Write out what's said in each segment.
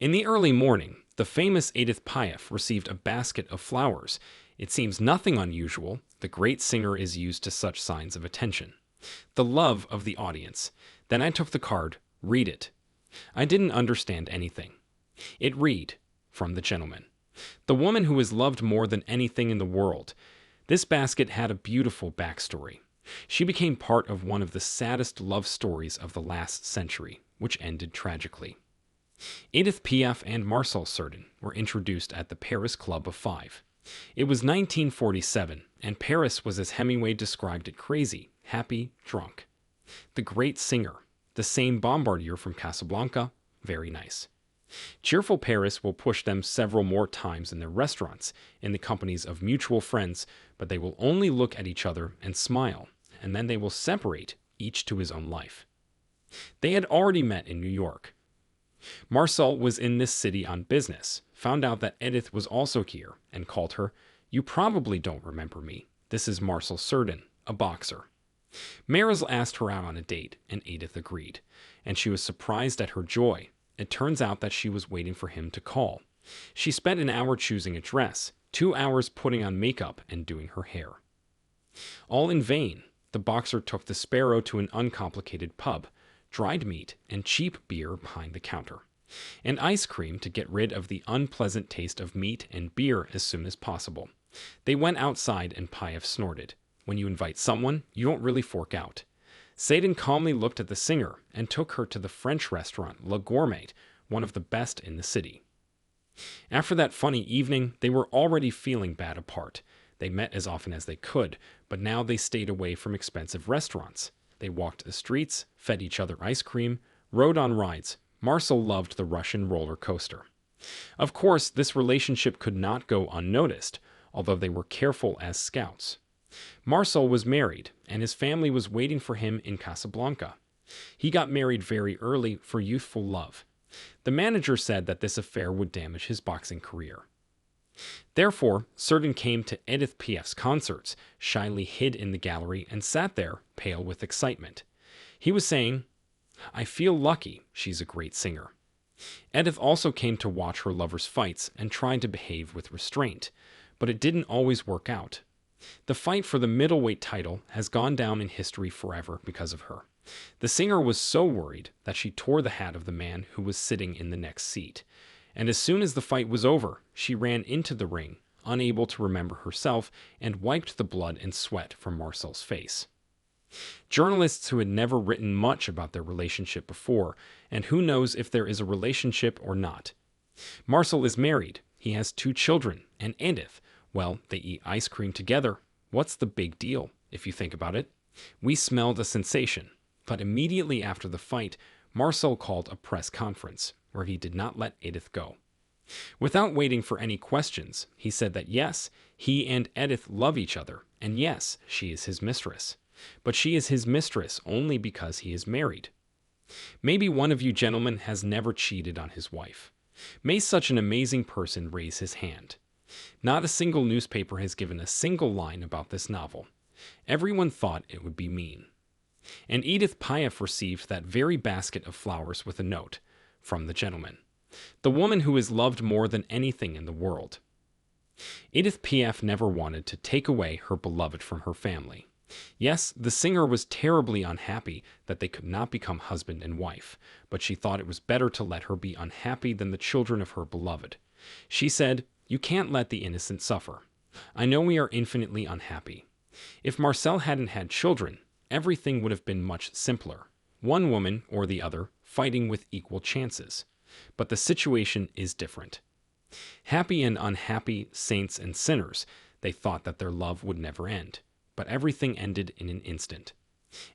In the early morning, the famous Edith Piaf received a basket of flowers. It seems nothing unusual. The great singer is used to such signs of attention. The love of the audience. Then I took the card. Read it. I didn't understand anything. It read, from the gentleman. The woman who is loved more than anything in the world. This basket had a beautiful backstory. She became part of one of the saddest love stories of the last century, which ended tragically. Edith Piaf and Marcel Cerdan were introduced at the Paris Club of Five. It was 1947, and Paris was as Hemingway described it: crazy, happy, drunk. The great singer, the same bombardier from Casablanca, very nice. Cheerful Paris will push them several more times in their restaurants, in the companies of mutual friends, but they will only look at each other and smile, and then they will separate, each to his own life. They had already met in New York. Marcel was in this city on business, found out that Edith was also here, and called her. You probably don't remember me. This is Marcel Cerdan, a boxer. Marcel asked her out on a date, and Edith agreed, and she was surprised at her joy. It turns out that she was waiting for him to call. She spent an hour choosing a dress, 2 hours putting on makeup and doing her hair. All in vain. The boxer took the Sparrow to an uncomplicated pub, dried meat and cheap beer behind the counter, and ice cream to get rid of the unpleasant taste of meat and beer as soon as possible. They went outside and Piaf snorted. When you invite someone, you don't really fork out. Cerdan calmly looked at the singer and took her to the French restaurant Le Gourmet, one of the best in the city. After that funny evening, they were already feeling bad apart. They met as often as they could, but now they stayed away from expensive restaurants. They walked the streets, fed each other ice cream, rode on rides. Marcel loved the Russian roller coaster. Of course, this relationship could not go unnoticed, although they were careful as scouts. Marcel was married, and his family was waiting for him in Casablanca. He got married very early for youthful love. The manager said that this affair would damage his boxing career. Therefore, Cerdan came to Edith Piaf's concerts, shyly hid in the gallery, and sat there, pale with excitement. He was saying, I feel lucky, she's a great singer. Edith also came to watch her lover's fights and tried to behave with restraint, but it didn't always work out. The fight for the middleweight title has gone down in history forever because of her. The singer was so worried that she tore the hat of the man who was sitting in the next seat, and as soon as the fight was over, she ran into the ring, unable to remember herself, and wiped the blood and sweat from Marcel's face. Journalists who had never written much about their relationship before, and who knows if there is a relationship or not. Marcel is married, he has 2 children, and Edith, well, they eat ice cream together. What's the big deal, if you think about it? We smelled a sensation, but immediately after the fight, Marcel called a press conference, where he did not let Edith go. Without waiting for any questions, he said that yes, he and Edith love each other, and yes, she is his mistress. But she is his mistress only because he is married. Maybe one of you gentlemen has never cheated on his wife. May such an amazing person raise his hand. Not a single newspaper has given a single line about this novel. Everyone thought it would be mean. And Edith Piaf received that very basket of flowers with a note, from the gentleman. The woman who is loved more than anything in the world. Edith Piaf never wanted to take away her beloved from her family. Yes, the singer was terribly unhappy that they could not become husband and wife, but she thought it was better to let her be unhappy than the children of her beloved. She said, You can't let the innocent suffer. I know we are infinitely unhappy. If Marcel hadn't had children, everything would have been much simpler. One woman or the other fighting with equal chances. But the situation is different. Happy and unhappy saints and sinners, they thought that their love would never end. But everything ended in an instant.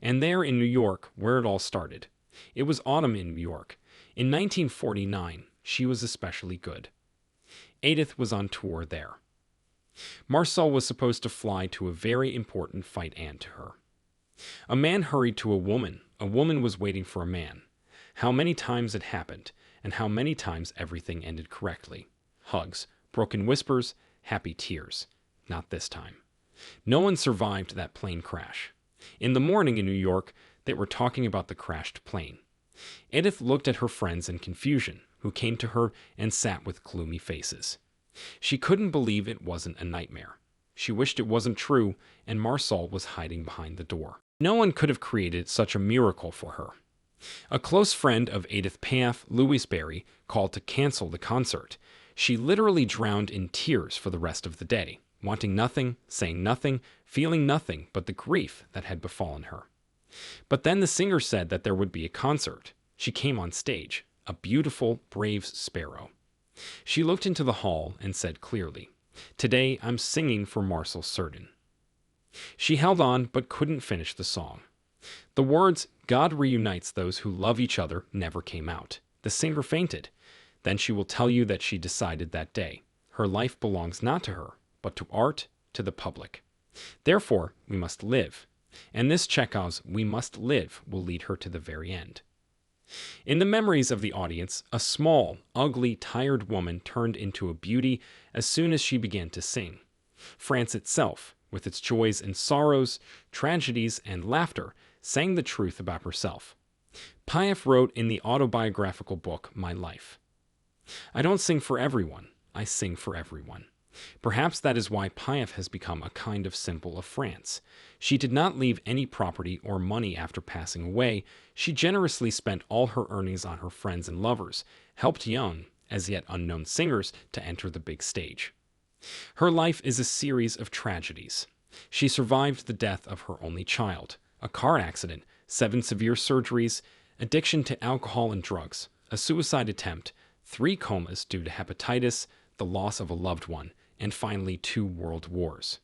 And there in New York, where it all started. It was autumn in New York. In 1949, she was especially good. Edith was on tour there. Marcel was supposed to fly to a very important fight and to her. A man hurried to a woman was waiting for a man. How many times it happened, and how many times everything ended correctly. Hugs, broken whispers, happy tears. Not this time. No one survived that plane crash. In the morning in New York, they were talking about the crashed plane. Edith looked at her friends in confusion, who came to her and sat with gloomy faces. She couldn't believe it wasn't a nightmare. She wished it wasn't true, and Marcel was hiding behind the door. No one could have created such a miracle for her. A close friend of Edith Piaf, Louise Barry, called to cancel the concert. She literally drowned in tears for the rest of the day, wanting nothing, saying nothing, feeling nothing but the grief that had befallen her. But then the singer said that there would be a concert. She came on stage, a beautiful, brave sparrow. She looked into the hall and said clearly, "Today I'm singing for Marcel Cerdan." She held on but couldn't finish the song. The words, "God reunites those who love each other," never came out. The singer fainted. Then she will tell you that she decided that day. Her life belongs not to her, but to art, to the public. Therefore, we must live. And this Chekhov's "we must live" will lead her to the very end. In the memories of the audience, a small, ugly, tired woman turned into a beauty as soon as she began to sing. France itself, with its joys and sorrows, tragedies and laughter, sang the truth about herself. Piaf wrote in the autobiographical book My Life, "I don't sing for everyone, I sing for everyone." Perhaps that is why Piaf has become a kind of symbol of France. She did not leave any property or money after passing away. She generously spent all her earnings on her friends and lovers, helped young, as yet unknown singers to enter the big stage. Her life is a series of tragedies. She survived the death of her only child, a car accident, 7 severe surgeries, addiction to alcohol and drugs, a suicide attempt, 3 comas due to hepatitis, the loss of a loved one, and finally 2 world wars.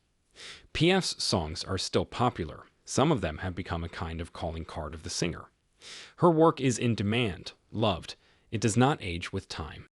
Piaf's songs are still popular. Some of them have become a kind of calling card of the singer. Her work is in demand, loved. It does not age with time.